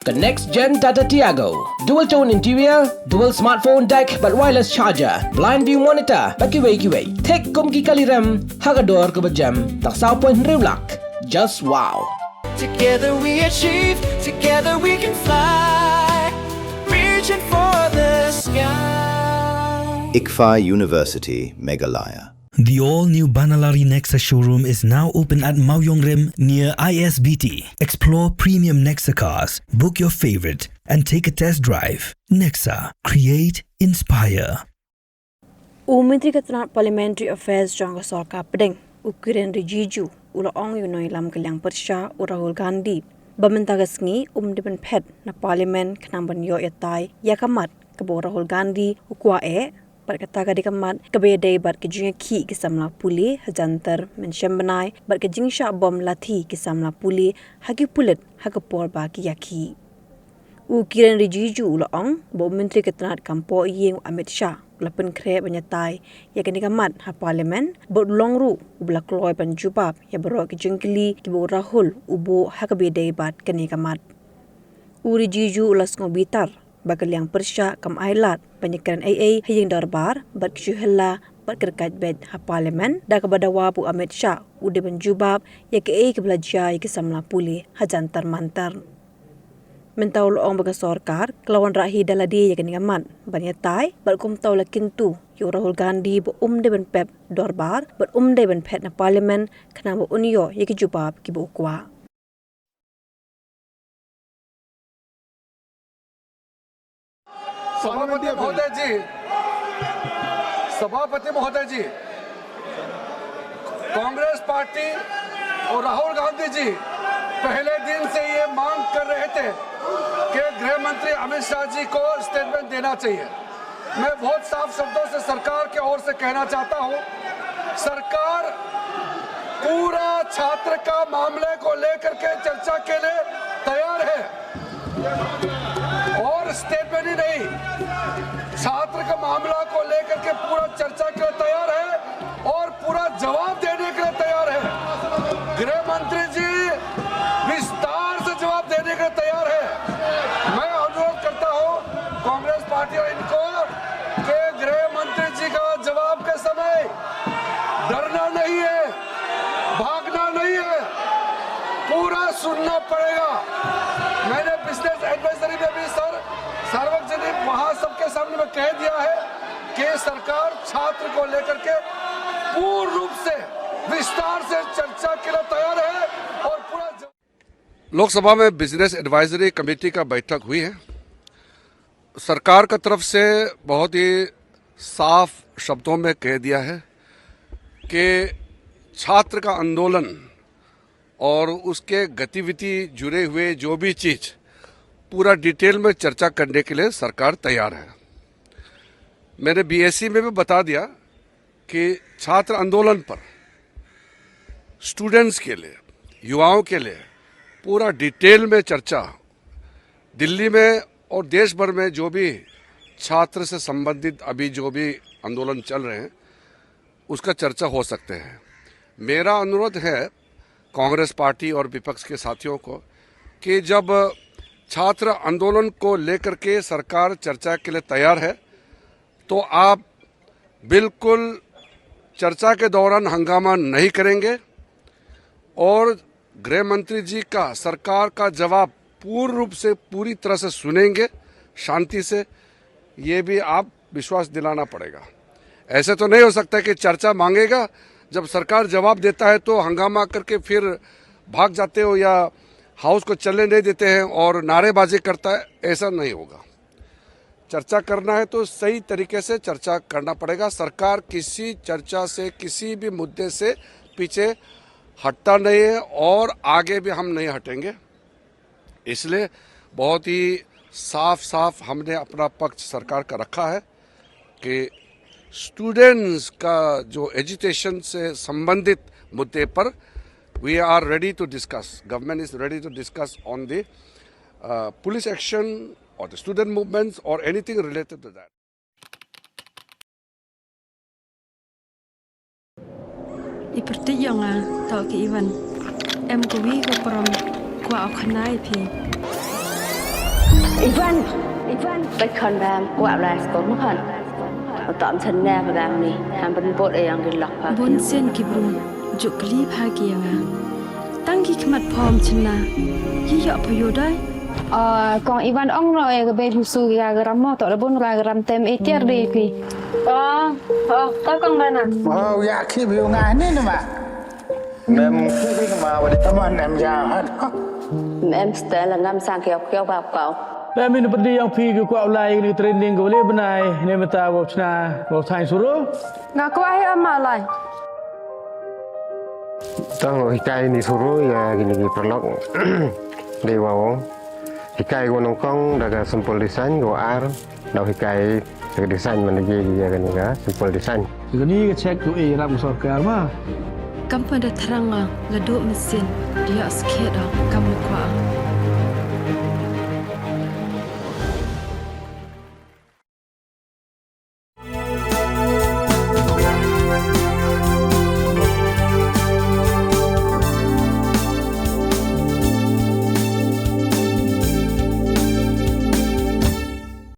The next gen Tata Tiago. Dual tone interior, dual smartphone deck but wireless charger, blind view monitor, bakiway. Tek kum ki kaliram, hagador ko bajam, tak sao point rewlak. Just wow. Together we achieve, together we can fly, reaching for the sky. ICFA University, Meghalaya. The all-new Banalari Nexa showroom is now open at Mauyongrim near ISBT. Explore premium Nexa cars, book your favorite, and take a test drive. Nexa. Create, inspire. Menteri Ketenangan Parliamentary Affairs Jangka Sorka Pedeng, Kiren Rijiju, Ula Ong Yunoi Lam Kaliang Persha, Rahul Gandhi. Bamentagasngi Depan Pet na Parliament Kenamban Yo Yatai, Yakamat, Kabo Rahul Gandhi, Ukwae, Berkata dikamat kebedai bar kejing ki kisamla puli hajantar mensyambanai bar kejing sya bom lati kisamla puli hagi pulet hagapor ba ki yaki. Kiren Rijiju ulaong bo Menteri Ketenangan Kampo Yeng Amit Shah ulapen kre banyatai ya dikamat ha parlimen bo longru ubla kloy ban jubab ya baro kejing kili ki bo Rahul ubo hakabedai bar kanikamat. Rijiju ulas ngobitar Bagaliang Persha kam ailat penyekeran AA hayang darbar berkesyuhela berkerkat bed ha parlimen da kepada wabu Amit Shah ude benjubab ya ke ke belajar ya ke samla puli hajantar mantar mentaul ong baga sorkar kelawan rahi daladi ya ke ngamat banyatai berkum tau lakintu yo Rahul Gandhi bo de ben pep darbar ber de ben pet na parlimen kana bo unio ya ke jubab ki bo kwa सभापति महोदय जी, Congress party और राहुल गांधी जी पहले दिन से ये मांग कर रहे थे कि गृह मंत्री अमित शाह जी को स्टेटमेंट देना चाहिए। मैं बहुत साफ शब्दों से सरकार के ओर से कहना चाहता हूं, सरकार पूरा छात्र का मामले को लेकर के चर्चा के लिए तैयार है और स्टेटमेंट ही नहीं, छात्र का मामला को लेकर के पूरा चर्चा के लिए तैयार है और पूरा जवाब देने के लिए तैयार है। गृह मंत्री जी विस्तार से जवाब देने के लिए तैयार है। मैं अनुरोध करता हूं कांग्रेस पार्टी और इनको कि गृह मंत्री जी का जवाब के समय डरना नहीं है, भागना नहीं है, पूरा सुनना पड़ेगा। मैंने बिजनेस एडवाइजरी में भी सार्वजनिक वहां सबके सामने में कह दिया है कि सरकार छात्र को लेकर के पूर्ण रूप से विस्तार से चर्चा के लिए तैयार है और पूरा लोकसभा में बिजनेस एडवाइजरी कमेटी का बैठक हुई है। सरकार की तरफ से बहुत ही साफ शब्दों में कह दिया है कि छात्र का आंदोलन और उसके गतिविधि जुड़े हुए जो भी चीज पूरा डिटेल में चर्चा करने के लिए सरकार तैयार है। मैंने बीएससी में भी बता दिया कि छात्र आंदोलन पर स्टूडेंट्स के लिए, युवाओं के लिए पूरा डिटेल में चर्चा दिल्ली में और देश भर में जो भी छात्र से संबंधित अभी जो भी आंदोलन चल रहे हैं उसका चर्चा हो सकते हैं। मेरा अनुरोध है कांग्रेस पार्टी और विपक्ष के साथियों को कि जब छात्र आंदोलन को लेकर के सरकार चर्चा के लिए तैयार है तो आप बिल्कुल चर्चा के दौरान हंगामा नहीं करेंगे और गृह मंत्री जी का सरकार का जवाब पूर्ण रूप से पूरी तरह से सुनेंगे शांति से। ये भी आप विश्वास दिलाना पड़ेगा। ऐसे तो नहीं हो सकता कि चर्चा मांगेगा, जब सरकार जवाब देता है तो हंगामा करके फिर भाग जाते हो या हाउस को चलने नहीं देते हैं और नारेबाजी करता है। ऐसा नहीं होगा। चर्चा करना है तो सही तरीके से चर्चा करना पड़ेगा। सरकार किसी चर्चा से, किसी भी मुद्दे से पीछे हटता नहीं है और आगे भी हम नहीं हटेंगे। इसलिए बहुत ही साफ साफ हमने अपना पक्ष सरकार का रखा है कि स्टूडेंट्स का जो एजुकेशन से संबंधित मुद्दे पर we are ready to discuss. Government is ready to discuss on the police action or the student movements or anything related to that. Iperti yang tau ki Iwan, em ko wi ko prom ko ak khanai phi. Ivanไปคอนแบมกว่าลายสกอมคันตอมฉันแน่พลังนี่ทำเป็นโบดเองกินหลักค่ะ บนเส้นกิบรุงจุกลีพาเกียงตั้งกี่ขมัดพร้อมชนะยี่หยอกพยได้ còn Ivan ông rồi cái bên su gà gram mò tọt bún gà gram tem ít tiệt đi kì có con bên à dạ khi biểu ngài nên mà em khi mà vào tâm anh em già hết em sẽ là ngâm sang kêu vào cậu Kami ni pedi yang pergi ke kuat ulai ni training ke boleh benai ni mata bawa cina bawa sains suruh. Ngaku ai amalai. Tang hikai ni suruh ya gini perlok dewa hikai gunung kong daga simpul desain go ar dah hikai daga desain mana je dia kan ya simpul desain. Ini ke cek tu ram sokar mah. Kamu pada terang laduk mesin dia sikit dah kamu kuat.